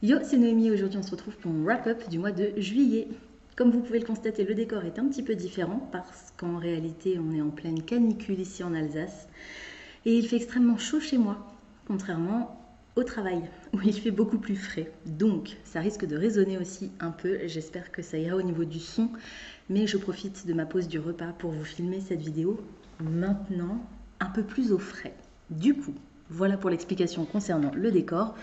Yo, c'est Noémie. Aujourd'hui, on se retrouve pour mon wrap-up du mois de juillet. Comme vous pouvez le constater, le décor est un petit peu différent parce qu'en réalité, on est en pleine canicule ici en Alsace et il fait extrêmement chaud chez moi, contrairement au travail où il fait beaucoup plus frais. Donc, ça risque de résonner aussi un peu. J'espère que ça ira au niveau du son, mais je profite de ma pause du repas pour vous filmer cette vidéo maintenant un peu plus au frais. Du coup, voilà pour l'explication concernant le décor.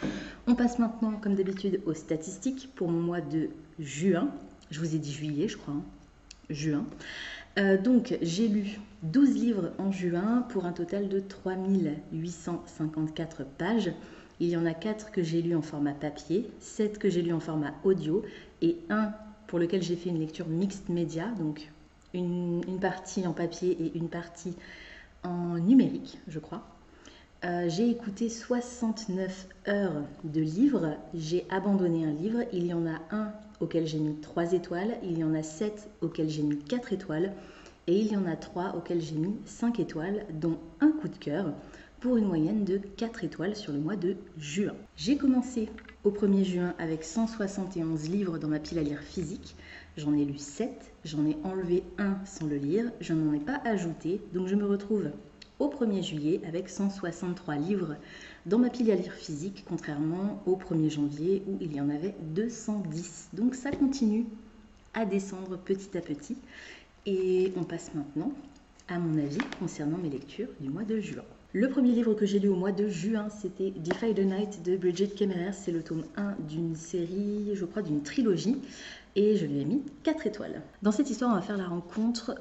On passe maintenant, comme d'habitude, aux statistiques pour mon mois de juin. Je vous ai dit juillet, je crois. Juin. Donc, j'ai lu 12 livres en juin pour un total de 3854 pages. Il y en a 4 que j'ai lus en format papier, 7 que j'ai lus en format audio et un pour lequel j'ai fait une lecture mixte média, donc une partie en papier et une partie en numérique, je crois. J'ai écouté 69 heures de livres, j'ai abandonné un livre, il y en a un auquel j'ai mis 3 étoiles, il y en a 7 auxquels j'ai mis 4 étoiles et il y en a 3 auxquels j'ai mis 5 étoiles, dont un coup de cœur pour une moyenne de 4 étoiles sur le mois de juin. J'ai commencé au 1er juin avec 171 livres dans ma pile à lire physique, j'en ai lu 7, j'en ai enlevé un sans le lire, je n'en ai pas ajouté, donc je me retrouve au 1er juillet avec 163 livres dans ma pile à lire physique, contrairement au 1er janvier où il y en avait 210. Donc ça continue à descendre petit à petit. Et on passe maintenant à mon avis concernant mes lectures du mois de juin. Le premier livre que j'ai lu au mois de juin, c'était Defy the Night de Bridget Kemmerer. C'est le tome 1 d'une série, je crois, d'une trilogie. Et je lui ai mis 4 étoiles. Dans cette histoire, on va faire la rencontre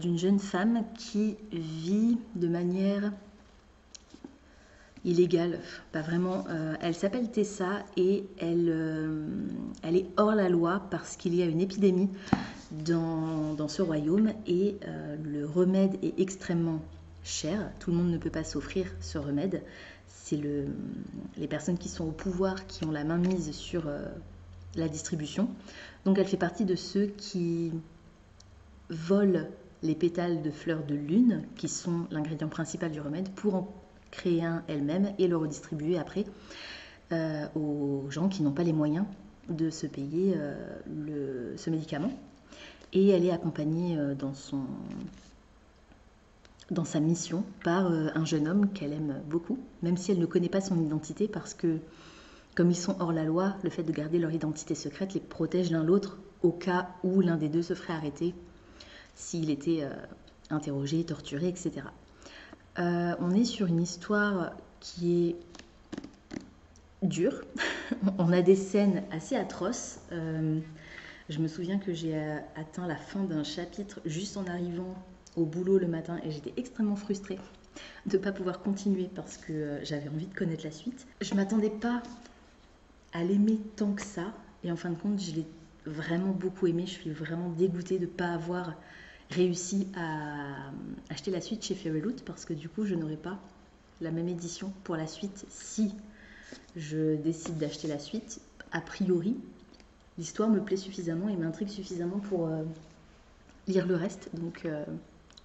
d'une jeune femme qui vit de manière illégale, pas vraiment. Elle s'appelle Tessa et elle est hors la loi parce qu'il y a une épidémie dans ce royaume et le remède est extrêmement cher. Tout le monde ne peut pas s'offrir ce remède. C'est les personnes qui sont au pouvoir qui ont la main mise sur la distribution. Donc elle fait partie de ceux qui volent les pétales de fleurs de lune, qui sont l'ingrédient principal du remède, pour en créer un elle-même et le redistribuer après aux gens qui n'ont pas les moyens de se payer ce médicament. Et elle est accompagnée dans sa mission par un jeune homme qu'elle aime beaucoup, même si elle ne connaît pas son identité parce que comme ils sont hors la loi, le fait de garder leur identité secrète les protège l'un l'autre au cas où l'un des deux se ferait arrêter s'il était interrogé, torturé, etc. On est sur une histoire qui est dure. On a des scènes assez atroces. Je me souviens que j'ai atteint la fin d'un chapitre juste en arrivant au boulot le matin et j'étais extrêmement frustrée de ne pas pouvoir continuer parce que j'avais envie de connaître la suite. Je ne m'attendais pas à l'aimer tant que ça. Et en fin de compte, je l'ai vraiment beaucoup aimé. Je suis vraiment dégoûtée de ne pas avoir réussi à acheter la suite chez Fairyloot parce que du coup, je n'aurai pas la même édition pour la suite si je décide d'acheter la suite. A priori, l'histoire me plaît suffisamment et m'intrigue suffisamment pour lire le reste. Donc,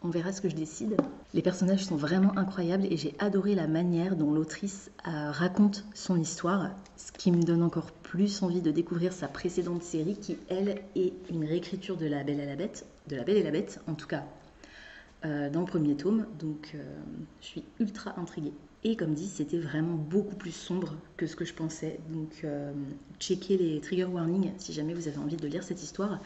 on verra ce que je décide. Les personnages sont vraiment incroyables et j'ai adoré la manière dont l'autrice raconte son histoire, ce qui me donne encore plus envie de découvrir sa précédente série qui, elle, est une réécriture de La Belle et la Bête, en tout cas dans le premier tome. Donc je suis ultra intriguée. Et comme dit, c'était vraiment beaucoup plus sombre que ce que je pensais. Donc checkez les trigger warnings si jamais vous avez envie de lire cette histoire.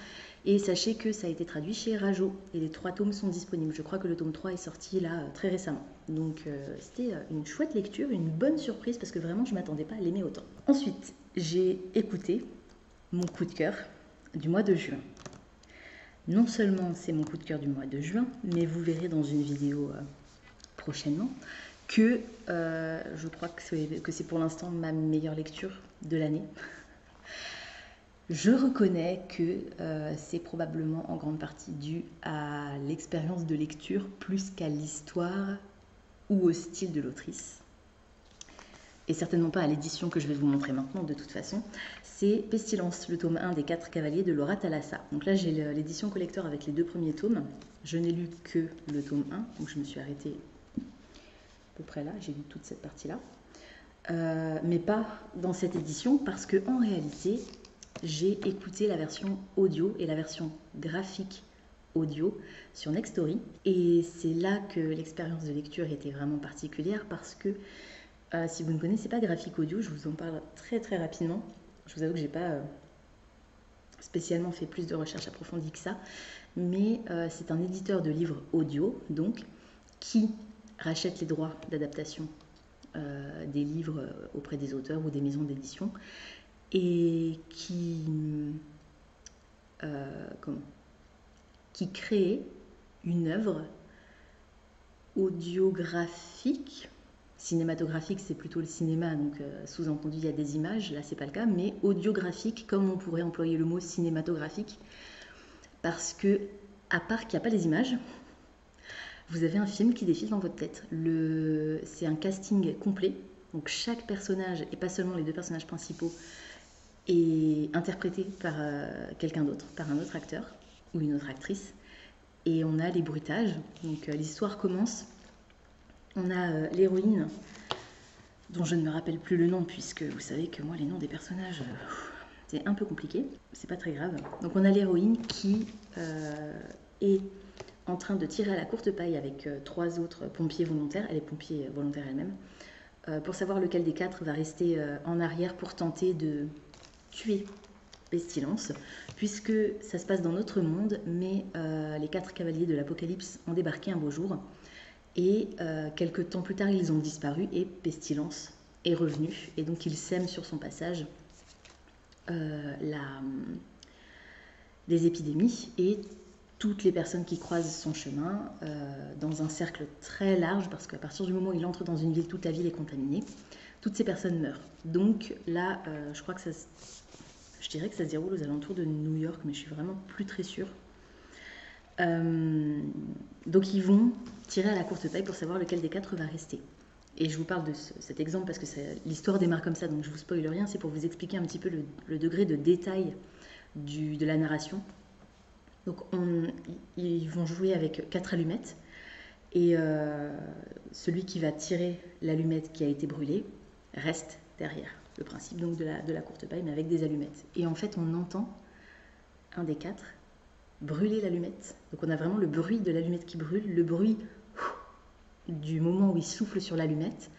Et sachez que ça a été traduit chez Rajo et les 3 tomes sont disponibles. Je crois que le tome 3 est sorti là très récemment. Donc c'était une chouette lecture, une bonne surprise parce que vraiment je ne m'attendais pas à l'aimer autant. Ensuite, j'ai écouté mon coup de cœur du mois de juin. Non seulement c'est mon coup de cœur du mois de juin, mais vous verrez dans une vidéo prochainement que je crois que c'est pour l'instant ma meilleure lecture de l'année. Je reconnais que c'est probablement en grande partie dû à l'expérience de lecture plus qu'à l'histoire ou au style de l'autrice. Et certainement pas à l'édition que je vais vous montrer maintenant de toute façon. C'est Pestilence, le tome 1 des 4 cavaliers de Laura Thalassa. Donc là j'ai l'édition collector avec les 2 premiers tomes. Je n'ai lu que le tome 1, donc je me suis arrêtée à peu près là, j'ai lu toute cette partie-là. mais pas dans cette édition parce que en réalité, j'ai écouté la version audio et la version graphique audio sur Nextory. Et c'est là que l'expérience de lecture était vraiment particulière parce que si vous ne connaissez pas graphique audio, je vous en parle très très rapidement. Je vous avoue que j'ai pas spécialement fait plus de recherches approfondies que ça, mais c'est un éditeur de livres audio, donc, qui rachète les droits d'adaptation des livres auprès des auteurs ou des maisons d'édition et qui crée une œuvre audiographique. Cinématographique, c'est plutôt le cinéma, donc sous-entendu il y a des images, là c'est pas le cas, mais audiographique, comme on pourrait employer le mot cinématographique, parce que, à part qu'il n'y a pas les images, vous avez un film qui défile dans votre tête. C'est un casting complet, donc chaque personnage, et pas seulement les deux personnages principaux, est interprété par quelqu'un d'autre, par un autre acteur ou une autre actrice. Et on a les bruitages, donc l'histoire commence. On a l'héroïne, dont je ne me rappelle plus le nom, puisque vous savez que moi, les noms des personnages, c'est un peu compliqué. C'est pas très grave. Donc on a l'héroïne qui est en train de tirer à la courte paille avec 3 autres pompiers volontaires. Elle est pompier volontaire elle-même. Pour savoir lequel des 4 va rester en arrière pour tenter de tuer Pestilence, puisque ça se passe dans notre monde, mais les 4 cavaliers de l'Apocalypse ont débarqué un beau jour. Et quelques temps plus tard, ils ont disparu et Pestilence est revenu. Et donc, il sème sur son passage des épidémies et toutes les personnes qui croisent son chemin dans un cercle très large, parce qu'à partir du moment où il entre dans une ville, toute la ville est contaminée. Toutes ces personnes meurent. Donc là, je crois que je dirais que ça se déroule aux alentours de New York, mais je suis vraiment plus très sûre. Donc ils vont tirer à la courte paille pour savoir lequel des 4 va rester. Et je vous parle de cet exemple parce que l'histoire démarre comme ça, donc je vous spoil rien, c'est pour vous expliquer un petit peu le degré de détail de la narration. Donc ils vont jouer avec 4 allumettes et celui qui va tirer l'allumette qui a été brûlée reste derrière. Le principe donc de la courte paille, mais avec des allumettes. Et en fait, on entend un des 4 brûler l'allumette. Donc on a vraiment le bruit de l'allumette qui brûle, le bruit du moment où il souffle sur l'allumette.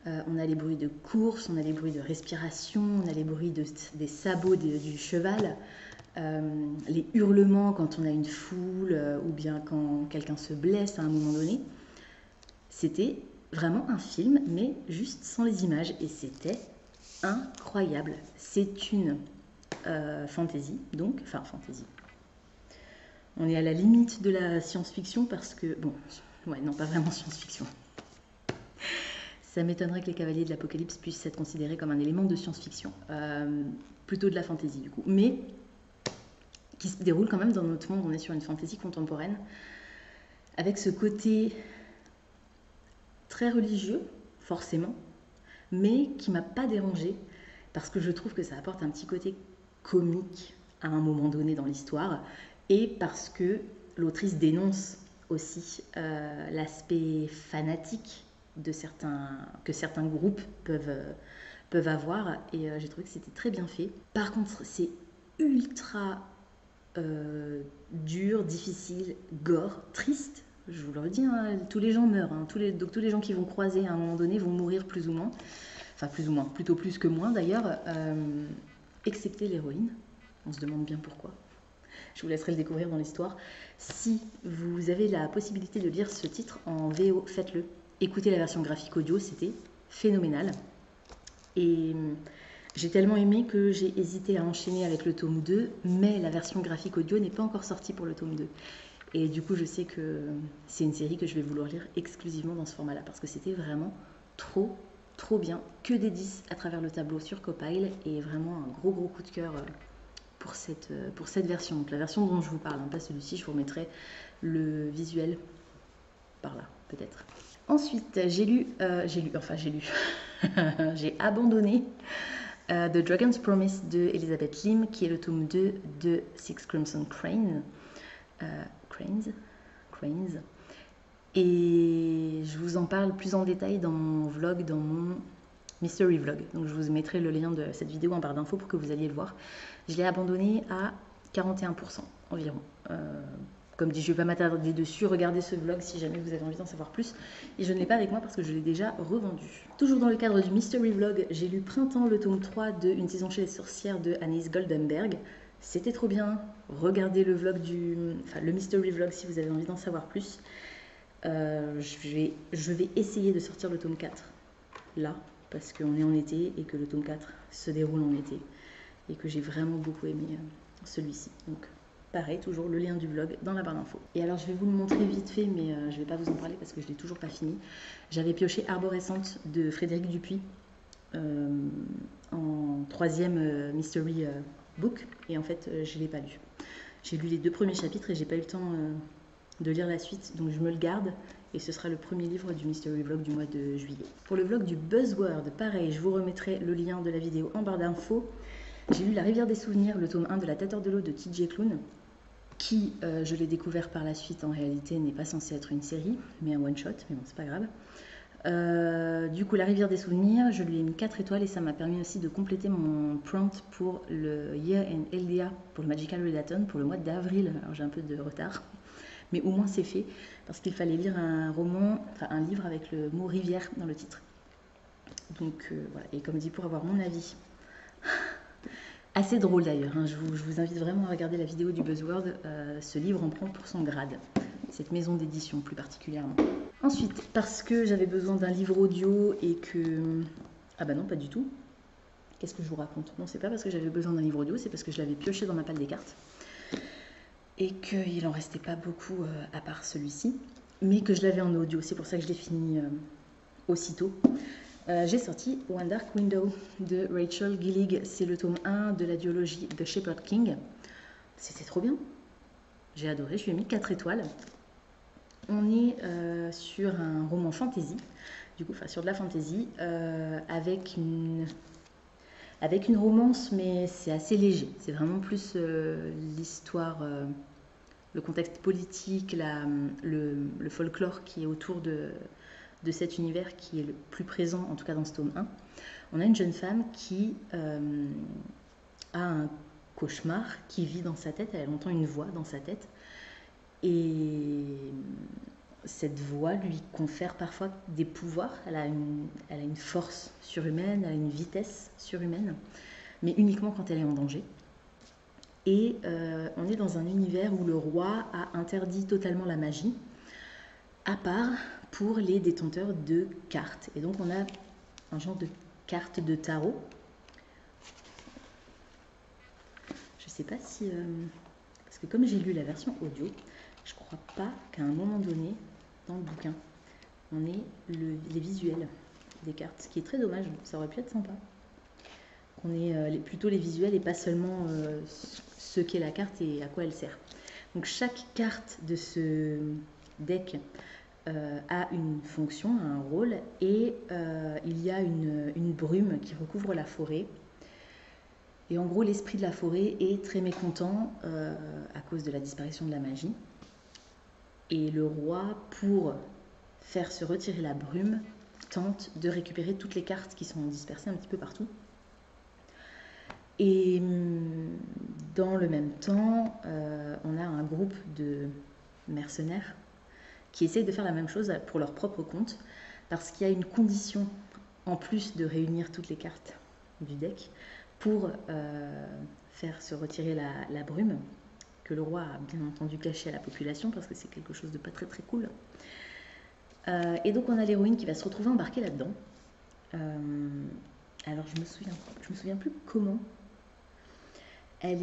On a les bruits de course, on a les bruits de respiration, on a les bruits des sabots du cheval, les hurlements quand on a une foule ou bien quand quelqu'un se blesse à un moment donné. C'était vraiment un film, mais juste sans les images. Et c'était incroyable. C'est une fantasy, donc, enfin fantasy. On est à la limite de la science-fiction parce que, bon, ouais, non, pas vraiment science-fiction. Ça m'étonnerait que les Cavaliers de l'Apocalypse puissent être considérés comme un élément de science-fiction, plutôt de la fantasy du coup, mais qui se déroule quand même dans notre monde. On est sur une fantasy contemporaine, avec ce côté très religieux, forcément, mais qui m'a pas dérangée, parce que je trouve que ça apporte un petit côté comique à un moment donné dans l'histoire, et parce que l'autrice dénonce aussi l'aspect fanatique que certains groupes peuvent avoir, et j'ai trouvé que c'était très bien fait. Par contre, c'est ultra dur, difficile, gore, triste. Je vous le redis, hein, tous les gens meurent. Hein, donc tous les gens qui vont croiser à un moment donné vont mourir plus ou moins. Enfin plus ou moins, plutôt plus que moins d'ailleurs, excepté l'héroïne. On se demande bien pourquoi. Je vous laisserai le découvrir dans l'histoire. Si vous avez la possibilité de lire ce titre en VO, faites-le. Écoutez la version graphique audio, c'était phénoménal. Et j'ai tellement aimé que j'ai hésité à enchaîner avec le tome 2, mais la version graphique audio n'est pas encore sortie pour le tome 2. Et du coup, je sais que c'est une série que je vais vouloir lire exclusivement dans ce format-là, parce que c'était vraiment trop bien. Que des 10 à travers le tableau sur Copile, et vraiment un gros coup de cœur pour cette version. Donc la version dont je vous parle, hein, pas celui-ci, je vous remettrai le visuel par là, peut-être. Ensuite, j'ai abandonné The Dragon's Promise de Elizabeth Lim, qui est le tome 2 de Six Crimson Cranes. Et je vous en parle plus en détail dans mon vlog, dans mon Mystery Vlog. Donc je vous mettrai le lien de cette vidéo en barre d'infos pour que vous alliez le voir. Je l'ai abandonné à 41% environ. Comme dit, je ne vais pas m'attarder dessus. Regardez ce vlog si jamais vous avez envie d'en savoir plus. Et je ne l'ai pas avec moi parce que je l'ai déjà revendu. Toujours dans le cadre du Mystery Vlog, j'ai lu Printemps, le tome 3 de Une saison chez les sorcières de Anis Goldenberg. C'était trop bien. Regardez le vlog le Mystery Vlog si vous avez envie d'en savoir plus. Je vais essayer de sortir le tome 4 là, parce qu'on est en été et que le tome 4 se déroule en été. Et que j'ai vraiment beaucoup aimé celui-ci. Donc pareil, toujours le lien du vlog dans la barre d'infos. Et alors je vais vous le montrer vite fait, mais je ne vais pas vous en parler parce que je ne l'ai toujours pas fini. J'avais pioché Arborescente de Frédéric Dupuis en 3e mystery book, et en fait je ne l'ai pas lu. J'ai lu les 2 premiers chapitres et j'ai pas eu le temps de lire la suite, donc je me le garde et ce sera le premier livre du Mystery Vlog du mois de juillet. Pour le vlog du Buzzword, pareil, je vous remettrai le lien de la vidéo en barre d'infos. J'ai lu La rivière des souvenirs, le tome 1 de La tête hors de l'eau de TJ Klune, qui, je l'ai découvert par la suite, en réalité n'est pas censé être une série, mais un one-shot, mais bon, c'est pas grave. Du coup, La rivière des souvenirs, je lui ai mis 4 étoiles et ça m'a permis aussi de compléter mon prompt pour le Year in Eldia, pour le Magical Readathon, pour le mois d'avril. Alors j'ai un peu de retard, mais au moins c'est fait, parce qu'il fallait lire un roman, enfin un livre avec le mot rivière dans le titre. Donc voilà, et comme dit, pour avoir mon avis... Assez drôle d'ailleurs, hein. Je vous invite vraiment à regarder la vidéo du Buzzword. Ce livre en prend pour son grade, cette maison d'édition plus particulièrement. Ensuite, parce que j'avais besoin d'un livre audio et que... Ah bah non, pas du tout. Qu'est-ce que je vous raconte? Non, c'est pas parce que j'avais besoin d'un livre audio, c'est parce que je l'avais pioché dans ma palle des cartes. Et qu'il en restait pas beaucoup à part celui-ci, mais que je l'avais en audio, c'est pour ça que je l'ai fini aussitôt. J'ai sorti One Dark Window de Rachel Gillig. C'est le tome 1 de la duologie The Shepherd King. C'était trop bien. J'ai adoré, je lui ai mis 4 étoiles. On est sur un roman fantasy, du coup, enfin sur de la fantasy, avec une romance, mais c'est assez léger. C'est vraiment plus l'histoire, le contexte politique, le folklore qui est autour de cet univers qui est le plus présent, en tout cas dans ce tome 1. On a une jeune femme qui a un cauchemar qui vit dans sa tête, elle entend une voix dans sa tête, et cette voix lui confère parfois des pouvoirs, elle a une force surhumaine, elle a une vitesse surhumaine, mais uniquement quand elle est en danger. Et on est dans un univers où le roi a interdit totalement la magie, à part pour les détenteurs de cartes. Et donc on a un genre de carte de tarot. Je sais pas si... parce que comme j'ai lu la version audio, je crois pas qu'à un moment donné, dans le bouquin, on ait les visuels des cartes. Ce qui est très dommage, ça aurait pu être sympa. Qu'on ait plutôt les visuels et pas seulement ce qu'est la carte et à quoi elle sert. Donc chaque carte de ce deck a une fonction, a un rôle, et il y a une brume qui recouvre la forêt. Et en gros, l'esprit de la forêt est très mécontent à cause de la disparition de la magie. Et le roi, pour faire se retirer la brume, tente de récupérer toutes les cartes qui sont dispersées un petit peu partout. Et dans le même temps, on a un groupe de mercenaires qui essayent de faire la même chose pour leur propre compte, parce qu'il y a une condition, en plus de réunir toutes les cartes du deck, pour faire se retirer la brume, que le roi a bien entendu cacher à la population, parce que c'est quelque chose de pas très très cool. Et donc on a l'héroïne qui va se retrouver embarquée là-dedans. Alors je me souviens plus comment. Elle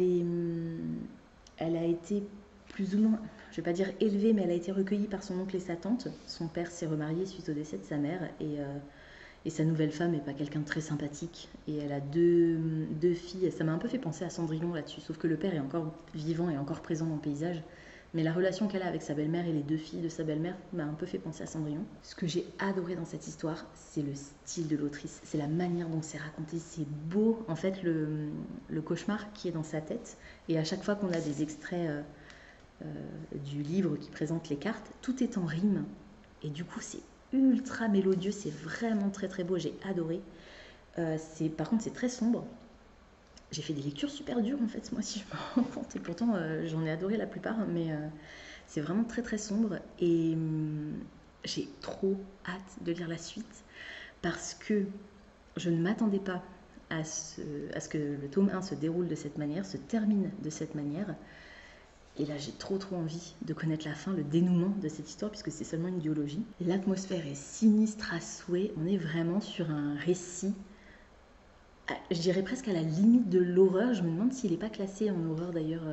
a été plus ou moins, je ne vais pas dire élevée, mais elle a été recueillie par son oncle et sa tante. Son père s'est remarié suite au décès de sa mère, et sa nouvelle femme n'est pas quelqu'un de très sympathique. Et elle a deux filles. Ça m'a un peu fait penser à Cendrillon là-dessus, sauf que le père est encore vivant et encore présent dans le paysage. Mais la relation qu'elle a avec sa belle-mère et les 2 filles de sa belle-mère m'a un peu fait penser à Cendrillon. Ce que j'ai adoré dans cette histoire, c'est le style de l'autrice, c'est la manière dont c'est raconté, c'est beau. En fait, le cauchemar qui est dans sa tête, et à chaque fois qu'on a des extraits du livre qui présente les cartes, tout est en rime, et du coup c'est ultra mélodieux, c'est vraiment très très beau, j'ai adoré. Par contre, c'est très sombre. J'ai fait des lectures super dures en fait, moi si je me rends compte. Et pourtant, j'en ai adoré la plupart, mais c'est vraiment très très sombre. Et j'ai trop hâte de lire la suite parce que je ne m'attendais pas à ce que le tome 1 se déroule de cette manière, se termine de cette manière. Et là, j'ai trop envie de connaître la fin, le dénouement de cette histoire, puisque c'est seulement une duologie. L'atmosphère est sinistre à souhait. On est vraiment sur un récit, je dirais presque à la limite de l'horreur. Je me demande s'il n'est pas classé en horreur d'ailleurs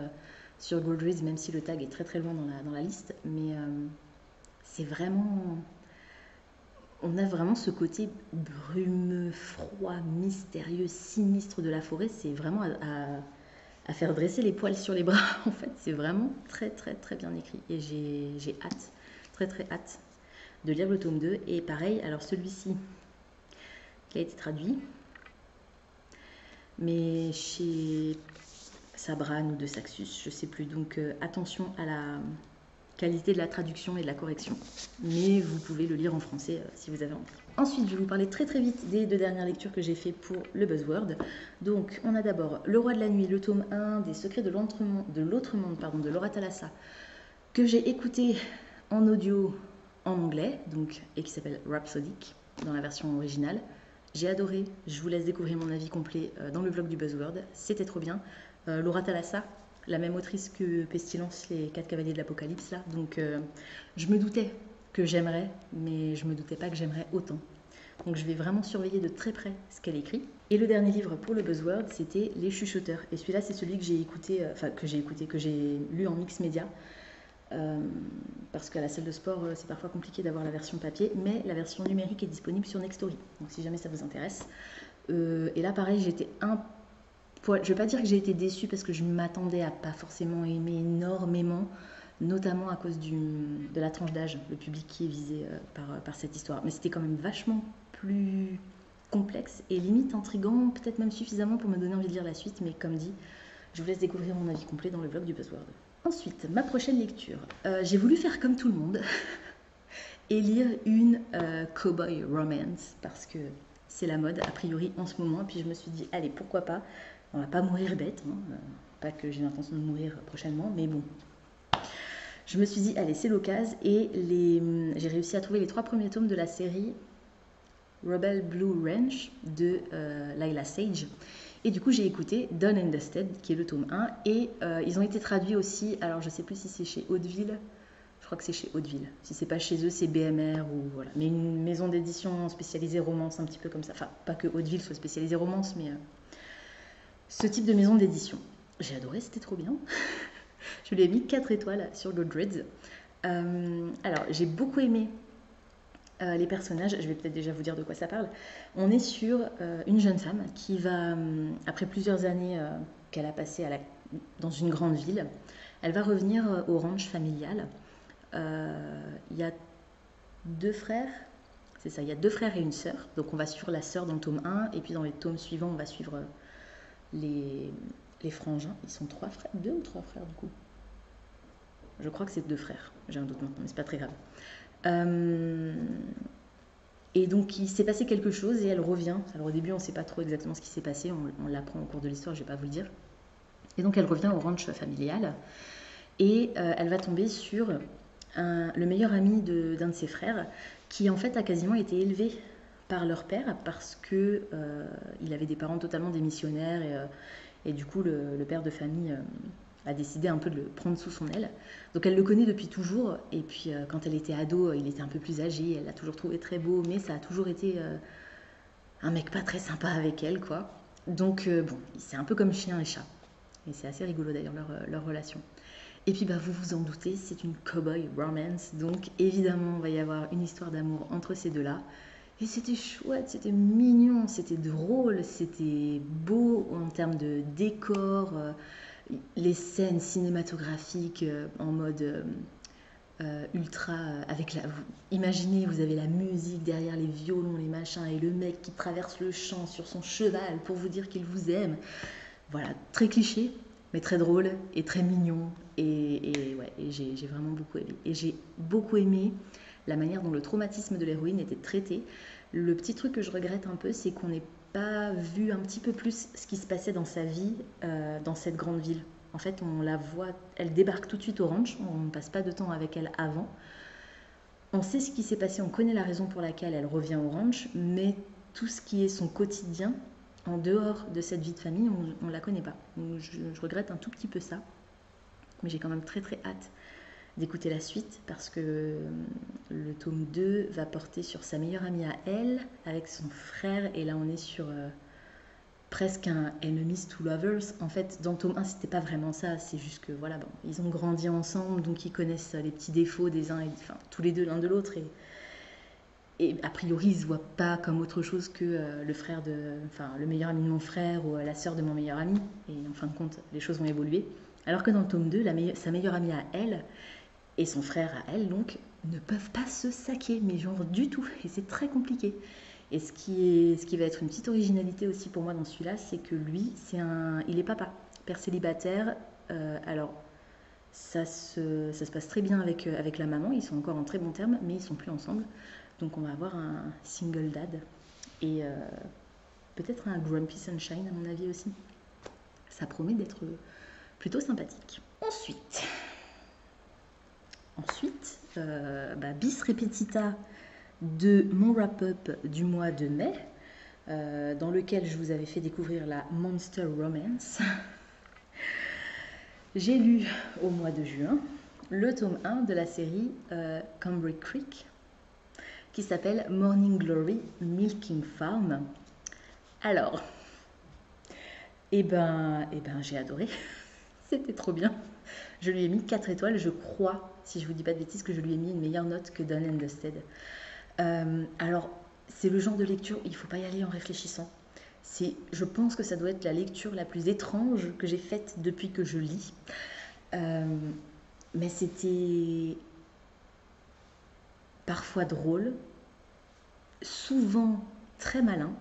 sur Goodreads, même si le tag est très loin dans la liste. Mais c'est vraiment... On a vraiment ce côté brumeux, froid, mystérieux, sinistre de la forêt. C'est vraiment à faire dresser les poils sur les bras, en fait. C'est vraiment très bien écrit. Et j'ai hâte, très hâte de lire le tome 2. Et pareil, alors celui-ci, qui a été traduit, mais chez Sabran ou de Saxus, je sais plus. Donc attention à la qualité de la traduction et de la correction. Mais vous pouvez le lire en français si vous avez envie. Ensuite, je vais vous parler très vite des 2 dernières lectures que j'ai fait pour le Buzzword. Donc, on a d'abord Le Roi de la Nuit, le tome 1 des Secrets de l'autre monde, de Laura Thalassa, que j'ai écouté en audio en anglais, donc, et qui s'appelle Rhapsodic, dans la version originale. J'ai adoré, je vous laisse découvrir mon avis complet dans le blog du Buzzword, c'était trop bien. Laura Thalassa, la même autrice que Pestilence, les 4 cavaliers de l'Apocalypse, là. Donc je me doutais que j'aimerais, mais je me doutais pas que j'aimerais autant. Donc je vais vraiment surveiller de très près ce qu'elle écrit. Et le dernier livre pour le Buzzword, c'était Les Chuchoteurs. Et celui-là, c'est celui que j'ai écouté, que j'ai lu en mix média. Parce qu'à la salle de sport, c'est parfois compliqué d'avoir la version papier, mais la version numérique est disponible sur Nextory. Donc si jamais ça vous intéresse. Et là, pareil, j'étais je ne vais pas dire que j'ai été déçue parce que je m'attendais à pas forcément aimer énormément, notamment à cause de la tranche d'âge, le public qui est visé par cette histoire. Mais c'était quand même vachement plus complexe et limite intriguant, peut-être même suffisamment pour me donner envie de lire la suite, mais comme dit, je vous laisse découvrir mon avis complet dans le blog du Buzzword. Ensuite, ma prochaine lecture. J'ai voulu faire comme tout le monde et lire une cowboy romance parce que c'est la mode a priori en ce moment. Et puis je me suis dit, allez, pourquoi pas. On va pas mourir bête, hein. Pas que j'ai l'intention de mourir prochainement, mais bon. Je me suis dit, allez, c'est l'occasion, et j'ai réussi à trouver les 3 premiers tomes de la série Rebel Blue Ranch de Lila Sage. Et du coup, j'ai écouté Done and Dusted, qui est le tome 1, et ils ont été traduits aussi, alors je sais plus si c'est chez Hauteville, je crois que c'est chez Hauteville. Si c'est pas chez eux, c'est BMR ou voilà. Mais une maison d'édition spécialisée romance, un petit peu comme ça. Enfin, pas que Hauteville soit spécialisée romance, mais ce type de maison d'édition. J'ai adoré, c'était trop bien. Je lui ai mis 4 étoiles sur Goodreads. Alors, j'ai beaucoup aimé les personnages. Je vais peut-être déjà vous dire de quoi ça parle. On est sur une jeune femme qui va, après plusieurs années qu'elle a passées dans une grande ville, elle va revenir au ranch familial. Il y a 2 frères. C'est ça, il y a 2 frères et une sœur. Donc on va suivre la sœur dans le tome 1, et puis dans les tomes suivants, on va suivre les frangins. Ils sont 3 frères, 2 ou 3 frères du coup. Je crois que c'est 2 frères, j'ai un doute maintenant, mais c'est pas très grave. Et donc il s'est passé quelque chose et elle revient. Alors au début on ne sait pas trop exactement ce qui s'est passé, on l'apprend au cours de l'histoire, je ne vais pas vous le dire. Et donc elle revient au ranch familial et elle va tomber sur le meilleur ami d'un de ses frères qui en fait a quasiment été élevé par leur père parce que il avait des parents totalement démissionnaires et du coup le père de famille a décidé un peu de le prendre sous son aile. Donc elle le connaît depuis toujours et puis quand elle était ado, il était un peu plus âgé, elle l'a toujours trouvé très beau, mais ça a toujours été un mec pas très sympa avec elle, quoi. Donc bon, c'est un peu comme chien et chat. Et c'est assez rigolo d'ailleurs leur relation. Et puis bah, vous vous en doutez, c'est une cowboy romance, donc évidemment il va y avoir une histoire d'amour entre ces deux-là. Et c'était chouette, c'était mignon, c'était drôle, c'était beau en termes de décor, les scènes cinématographiques en mode ultra avec imaginez, vous avez la musique derrière les violons, les machins, et le mec qui traverse le champ sur son cheval pour vous dire qu'il vous aime. Voilà, très cliché, mais très drôle et très mignon. Et j'ai vraiment beaucoup aimé. Et j'ai beaucoup aimé la manière dont le traumatisme de l'héroïne était traité. Le petit truc que je regrette un peu, c'est qu'on n'est pas vu un petit peu plus ce qui se passait dans sa vie dans cette grande ville. En fait, on la voit, elle débarque tout de suite au ranch, on ne passe pas de temps avec elle avant. On sait ce qui s'est passé, on connaît la raison pour laquelle elle revient au ranch, mais tout ce qui est son quotidien, en dehors de cette vie de famille, on ne la connaît pas. Donc, je regrette un tout petit peu ça, mais j'ai quand même très très hâte d'écouter la suite parce que le tome 2 va porter sur sa meilleure amie à elle, avec son frère, et là on est sur presque un enemies to lovers. En fait, dans le tome 1, c'était pas vraiment ça, c'est juste que voilà, bon, ils ont grandi ensemble, donc ils connaissent les petits défauts des uns, enfin tous les deux l'un de l'autre, et a priori ils se voient pas comme autre chose que le frère de, enfin le meilleur ami de mon frère ou la sœur de mon meilleur ami, et en fin de compte, les choses vont évoluer. Alors que dans le tome 2, sa meilleure amie à elle et son frère à elle, donc, ne peuvent pas se saquer, mais genre du tout, et c'est très compliqué. Et ce qui va être une petite originalité aussi pour moi dans celui-là, c'est que lui, il est papa, père célibataire. Alors, ça se passe très bien avec la maman, ils sont encore en très bons termes, mais ils sont plus ensemble. Donc on va avoir un single dad et peut-être un grumpy sunshine à mon avis aussi. Ça promet d'être plutôt sympathique. Ensuite, bis repetita de mon wrap-up du mois de mai, dans lequel je vous avais fait découvrir la Monster Romance. J'ai lu au mois de juin le tome 1 de la série Cambric Creek, qui s'appelle Morning Glory Milking Farm. Alors, j'ai adoré. C'était trop bien. Je lui ai mis 4 étoiles, je crois, si je vous dis pas de bêtises, que je lui ai mis une meilleure note que Dawn and Dusted. Alors, c'est le genre de lecture, il ne faut pas y aller en réfléchissant. Je pense que ça doit être la lecture la plus étrange que j'ai faite depuis que je lis. Mais c'était parfois drôle, souvent très malin.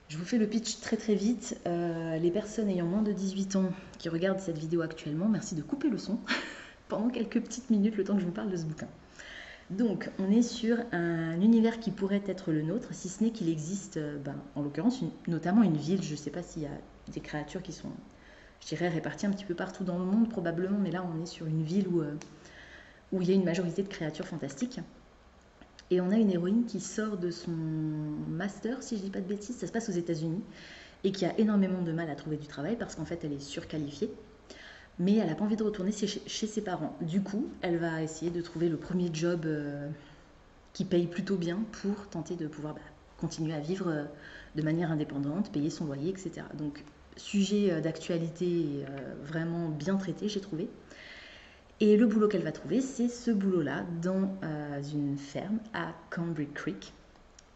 Je vous fais le pitch très très vite. Les personnes ayant moins de 18 ans qui regardent cette vidéo actuellement, merci de couper le son pendant quelques petites minutes, le temps que je vous parle de ce bouquin. Donc, on est sur un univers qui pourrait être le nôtre, si ce n'est qu'il existe, en l'occurrence, notamment une ville. Je ne sais pas s'il y a des créatures qui sont, je dirais, réparties un petit peu partout dans le monde, probablement, mais là, on est sur une ville où il y a une majorité de créatures fantastiques. Et on a une héroïne qui sort de son master, si je ne dis pas de bêtises, ça se passe aux États-Unis, et qui a énormément de mal à trouver du travail parce qu'en fait, elle est surqualifiée. Mais elle n'a pas envie de retourner chez ses parents. Du coup, elle va essayer de trouver le premier job qui paye plutôt bien pour tenter de pouvoir continuer à vivre de manière indépendante, payer son loyer, etc. Donc, sujet d'actualité vraiment bien traité, j'ai trouvé. Et le boulot qu'elle va trouver, c'est ce boulot-là dans une ferme à Cambric Creek.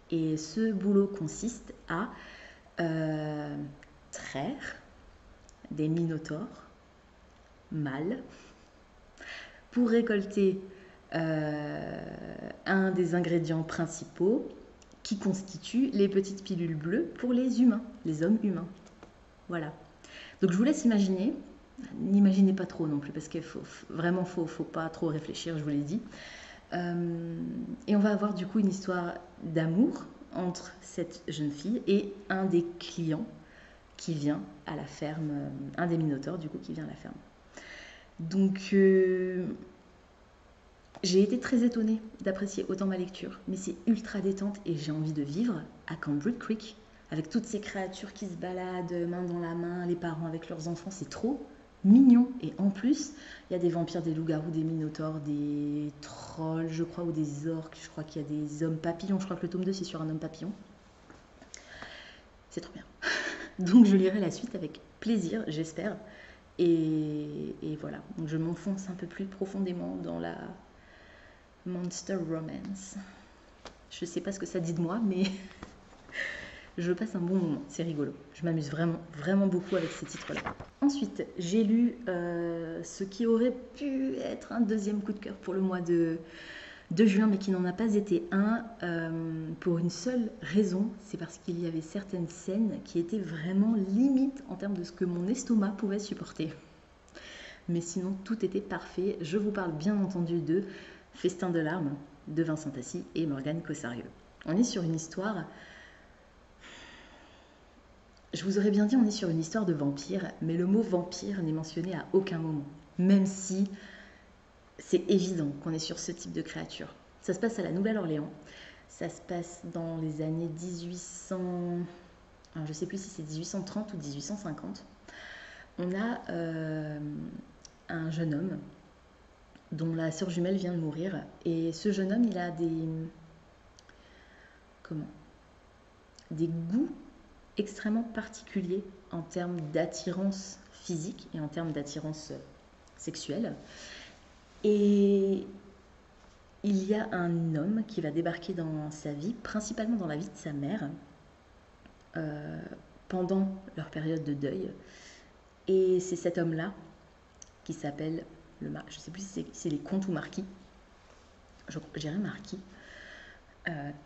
Et ce boulot consiste à traire des minotaures mâles pour récolter un des ingrédients principaux qui constitue les petites pilules bleues pour les humains, les hommes humains. Voilà. Donc je vous laisse imaginer. N'imaginez pas trop non plus parce qu'il faut pas trop réfléchir, je vous l'ai dit. Et on va avoir du coup une histoire d'amour entre cette jeune fille et un des clients qui vient à la ferme, un des minotaures du coup qui vient à la ferme. Donc j'ai été très étonnée d'apprécier autant ma lecture, mais c'est ultra détente et j'ai envie de vivre à Cambric Creek avec toutes ces créatures qui se baladent main dans la main, les parents avec leurs enfants, c'est trop mignon. Et en plus, il y a des vampires, des loups-garous, des minotaures, des trolls, je crois, ou des orques. Je crois qu'il y a des hommes papillons. Je crois que le tome 2, c'est sur un homme papillon. C'est trop bien. Donc, je lirai la suite avec plaisir, j'espère. Et voilà. Donc, je m'enfonce un peu plus profondément dans la Monster Romance. Je sais pas ce que ça dit de moi, mais je passe un bon moment, c'est rigolo. Je m'amuse vraiment, vraiment beaucoup avec ces titres-là. Ensuite, j'ai lu ce qui aurait pu être un deuxième coup de cœur pour le mois de juin, mais qui n'en a pas été un, pour une seule raison, c'est parce qu'il y avait certaines scènes qui étaient vraiment limites en termes de ce que mon estomac pouvait supporter. Mais sinon, tout était parfait. Je vous parle bien entendu de Festin de larmes de Vincent Tassi et Morgane Cossarieux. On est sur une histoire Je vous aurais bien dit on est sur une histoire de vampire, mais le mot vampire n'est mentionné à aucun moment, même si c'est évident qu'on est sur ce type de créature. Ça se passe à la Nouvelle-Orléans, ça se passe dans les années 1800, alors je ne sais plus si c'est 1830 ou 1850. On a un jeune homme dont la sœur jumelle vient de mourir, et ce jeune homme, il a des goûts extrêmement particuliers en termes d'attirance physique et en termes d'attirance sexuelle. Et il y a un homme qui va débarquer dans sa vie, principalement dans la vie de sa mère, pendant leur période de deuil. Et c'est cet homme-là qui s'appelle, je ne sais plus si c'est les comtes ou marquis, je dirais marquis,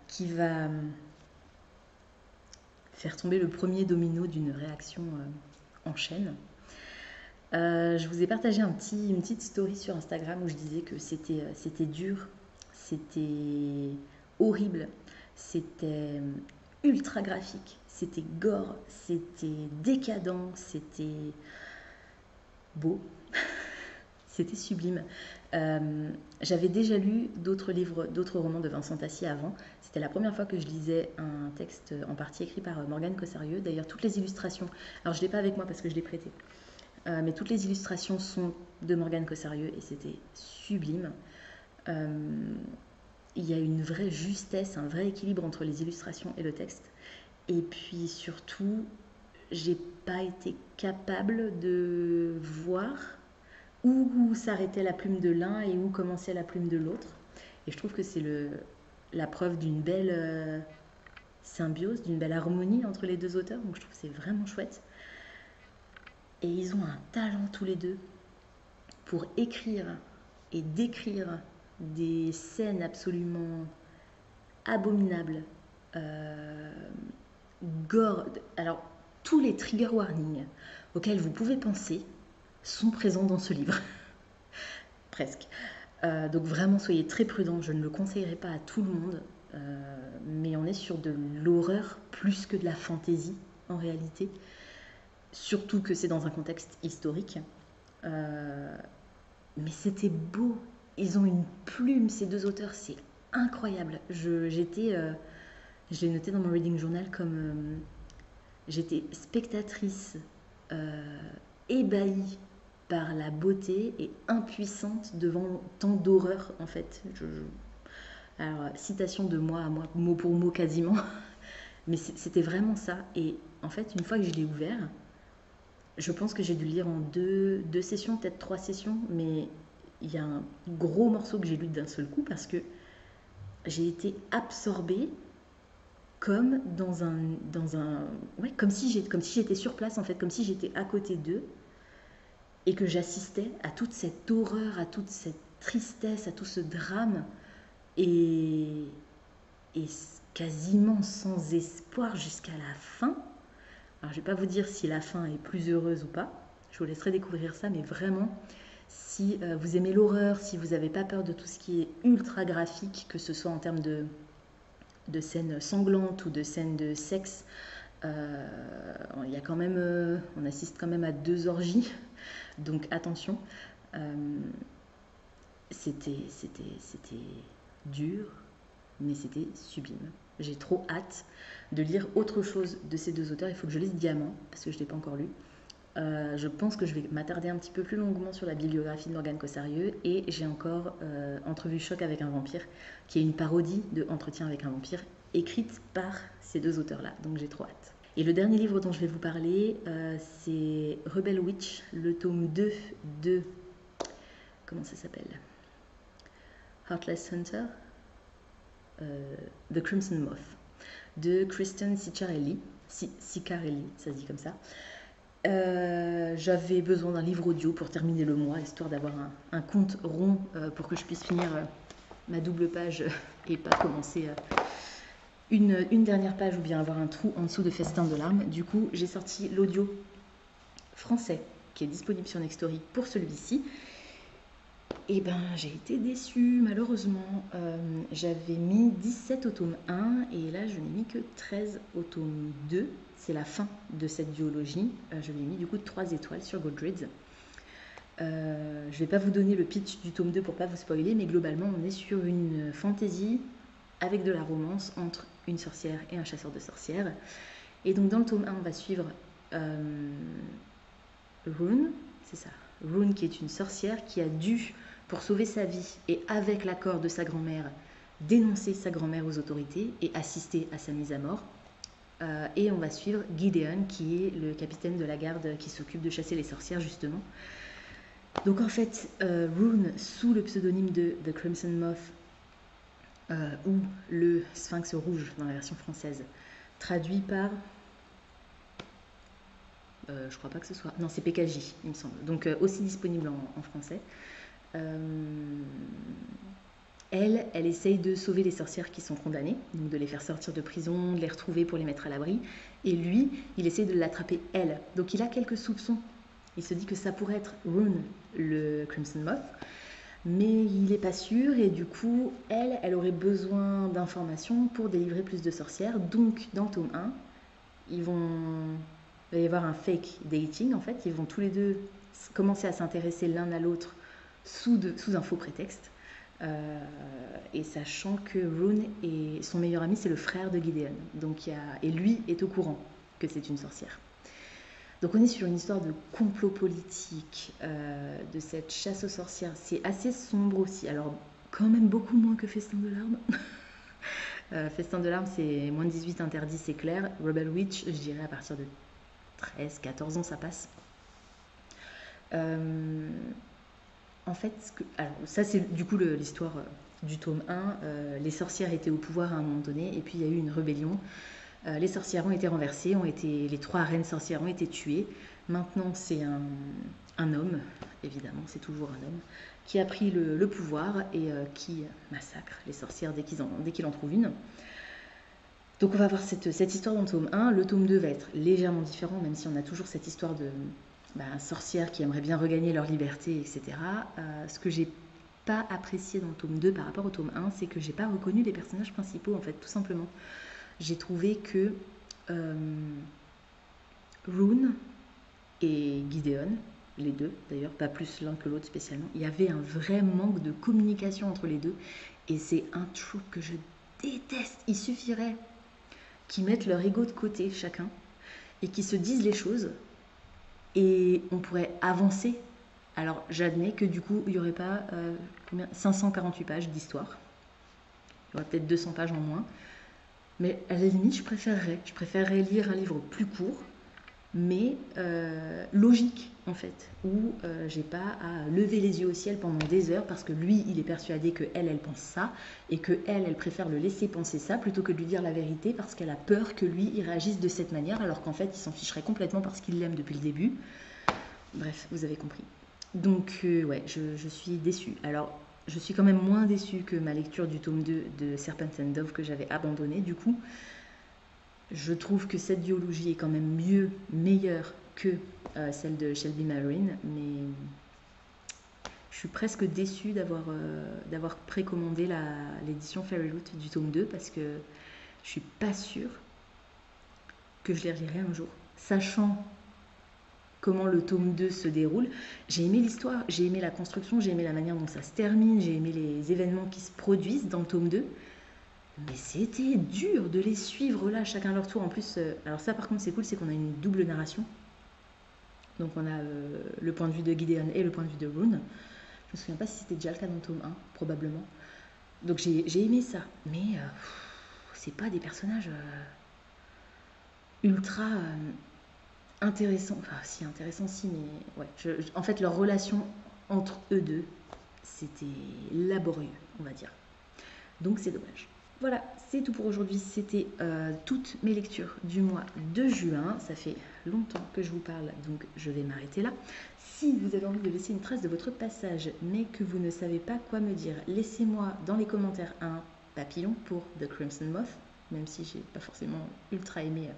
qui va faire tomber le premier domino d'une réaction en chaîne. Je vous ai partagé une petite story sur Instagram où je disais que c'était dur, c'était horrible, c'était ultra graphique, c'était gore, c'était décadent, c'était beau, c'était sublime. J'avais déjà lu d'autres romans de Vincent Tassier avant. C'était la première fois que je lisais un texte en partie écrit par Morgane Cossarieux. D'ailleurs, toutes les illustrations, alors je ne l'ai pas avec moi parce que je l'ai prêté, mais toutes les illustrations sont de Morgane Cossarieux et c'était sublime. Il y a une vraie justesse, un vrai équilibre entre les illustrations et le texte. Et puis surtout, j'ai pas été capable de voir où s'arrêtait la plume de l'un et où commençait la plume de l'autre. Et je trouve que c'est la preuve d'une belle symbiose, d'une belle harmonie entre les deux auteurs. Donc je trouve que c'est vraiment chouette. Et ils ont un talent tous les deux pour écrire et décrire des scènes absolument abominables, gore. Alors, tous les trigger warnings auxquels vous pouvez penser sont présents dans ce livre. Presque. Donc vraiment, soyez très prudents. Je ne le conseillerais pas à tout le monde. Mais on est sur de l'horreur plus que de la fantaisie, en réalité. Surtout que c'est dans un contexte historique. Mais c'était beau. Ils ont une plume, ces deux auteurs. C'est incroyable. Je l'ai noté dans mon reading journal comme... j'étais spectatrice, ébahie par la beauté et impuissante devant tant d'horreur, en fait. Alors, citation de moi à moi, mot pour mot quasiment. Mais c'était vraiment ça. Et en fait, une fois que je l'ai ouvert, je pense que j'ai dû le lire en deux sessions, peut-être 3 sessions, mais il y a un gros morceau que j'ai lu d'un seul coup parce que j'ai été absorbée comme ouais, comme si j'étais sur place en fait, comme si j'étais à côté d'eux et que j'assistais à toute cette horreur, à toute cette tristesse, à tout ce drame et quasiment sans espoir jusqu'à la fin. Alors je ne vais pas vous dire si la fin est plus heureuse ou pas, je vous laisserai découvrir ça, mais vraiment, si vous aimez l'horreur, si vous n'avez pas peur de tout ce qui est ultra graphique, que ce soit en termes de scènes sanglantes ou de scènes de sexe, il y a quand même, on assiste quand même à 2 orgies, donc attention. C'était dur, mais c'était sublime. J'ai trop hâte de lire autre chose de ces deux auteurs. Il faut que je lise Diamant, parce que je ne l'ai pas encore lu. Je pense que je vais m'attarder un petit peu plus longuement sur la bibliographie de Morgane Cossarieux. Et j'ai encore Entrevue choc avec un vampire, qui est une parodie de Entretien avec un vampire, écrite par ces deux auteurs-là. Donc j'ai trop hâte. Et le dernier livre dont je vais vous parler, c'est Rebel Witch, le tome 2 de... Comment ça s'appelle ? Heartless Hunter, The Crimson Moth, de Kristen Ciccarelli, ça se dit comme ça. J'avais besoin d'un livre audio pour terminer le mois, histoire d'avoir un compte rond pour que je puisse finir ma double page et pas commencer une dernière page ou bien avoir un trou en dessous de Festin de larmes. Du coup, j'ai sorti l'audio français qui est disponible sur Nextory pour celui-ci. Eh ben, j'ai été déçue, malheureusement. J'avais mis 17 au tome 1 et là, je n'ai mis que 13 au tome 2. C'est la fin de cette duologie. Je lui ai mis du coup 3 étoiles sur Goodreads. Je ne vais pas vous donner le pitch du tome 2 pour pas vous spoiler, mais globalement, on est sur une fantasy avec de la romance entre une sorcière et un chasseur de sorcières. Et donc, dans le tome 1, on va suivre Rune, c'est ça, Rune qui est une sorcière qui a dû, pour sauver sa vie et avec l'accord de sa grand-mère, dénoncer sa grand-mère aux autorités et assister à sa mise à mort. Et on va suivre Gideon qui est le capitaine de la garde qui s'occupe de chasser les sorcières justement. Donc en fait, Rune, sous le pseudonyme de The Crimson Moth, ou le Sphinx rouge dans la version française, traduit par... je crois pas que ce soit... Non, c'est PKJ, il me semble. Donc aussi disponible en français. Elle essaye de sauver les sorcières qui sont condamnées, donc de les faire sortir de prison, de les retrouver pour les mettre à l'abri. Et lui, il essaye de l'attraper elle. Donc il a quelques soupçons. Il se dit que ça pourrait être Rune, le Crimson Moth, mais il n'est pas sûr. Et du coup, elle aurait besoin d'informations pour délivrer plus de sorcières. Donc dans le tome 1, il va y avoir un fake dating en fait. Ils vont tous les deux commencer à s'intéresser l'un à l'autre sous un faux prétexte. Et sachant que Rune et son meilleur ami, c'est le frère de Gideon. Donc et lui est au courant que c'est une sorcière. Donc on est sur une histoire de complot politique, de cette chasse aux sorcières. C'est assez sombre aussi. Alors quand même beaucoup moins que Festin de larmes. Festin de larmes, c'est moins de 18 interdit, c'est clair. Rebel Witch, je dirais à partir de 13, 14 ans, ça passe. En fait, alors ça c'est du coup l'histoire du tome 1. Les sorcières étaient au pouvoir à un moment donné et puis il y a eu une rébellion. Les sorcières ont été renversées, les 3 reines sorcières ont été tuées. Maintenant c'est un homme, évidemment c'est toujours un homme, qui a pris le pouvoir et qui massacre les sorcières dès qu'il en trouve une. Donc on va avoir cette histoire dans le tome 1. Le tome 2 va être légèrement différent, même si on a toujours cette histoire de sorcières qui aimeraient bien regagner leur liberté, etc. Ce que j'ai pas apprécié dans le tome 2 par rapport au tome 1, c'est que j'ai pas reconnu les personnages principaux, en fait, tout simplement. J'ai trouvé que Rune et Gideon, les deux d'ailleurs, pas plus l'un que l'autre spécialement, il y avait un vrai manque de communication entre les deux, et c'est un trope que je déteste. Il suffirait qu'ils mettent leur ego de côté chacun et qu'ils se disent les choses et on pourrait avancer. Alors j'admets que du coup il n'y aurait pas 548 pages d'histoire, il y aurait peut-être 200 pages en moins, mais à la limite je préférerais lire un livre plus court mais logique en fait, où j'ai pas à lever les yeux au ciel pendant des heures parce que lui il est persuadé que elle pense ça et que elle préfère le laisser penser ça plutôt que de lui dire la vérité parce qu'elle a peur que lui il réagisse de cette manière alors qu'en fait il s'en ficherait complètement parce qu'il l'aime depuis le début. Bref, vous avez compris. Donc ouais, je suis déçue. Alors je suis quand même moins déçue que ma lecture du tome 2 de Serpent and Dove que j'avais abandonné du coup. Je trouve que cette duologie est quand même meilleure que celle de Shelby Marine, mais je suis presque déçue d'avoir précommandé l'édition Fairyloot du tome 2 parce que je suis pas sûre que je les relirai un jour. Sachant comment le tome 2 se déroule, j'ai aimé l'histoire, j'ai aimé la construction, j'ai aimé la manière dont ça se termine, j'ai aimé les événements qui se produisent dans le tome 2. Mais c'était dur de les suivre là, chacun leur tour. En plus, alors ça par contre c'est cool, c'est qu'on a une double narration. Donc on a le point de vue de Gideon et le point de vue de Rune. Je me souviens pas si c'était déjà le cas dans le tome 1, probablement. Donc j'ai aimé ça. Mais c'est pas des personnages ultra intéressants. Enfin si, intéressants si, mais ouais. En fait leur relation entre eux deux, c'était laborieux, on va dire. Donc c'est dommage. Voilà, c'est tout pour aujourd'hui. C'était toutes mes lectures du mois de juin. Ça fait longtemps que je vous parle, donc je vais m'arrêter là. Si vous avez envie de laisser une trace de votre passage, mais que vous ne savez pas quoi me dire, laissez-moi dans les commentaires un papillon pour The Crimson Moth, même si j'ai pas forcément ultra aimé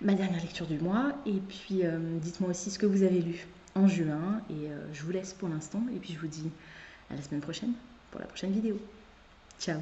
ma dernière lecture du mois. Et puis dites-moi aussi ce que vous avez lu en juin. Et je vous laisse pour l'instant. Et puis je vous dis à la semaine prochaine pour la prochaine vidéo. Ciao!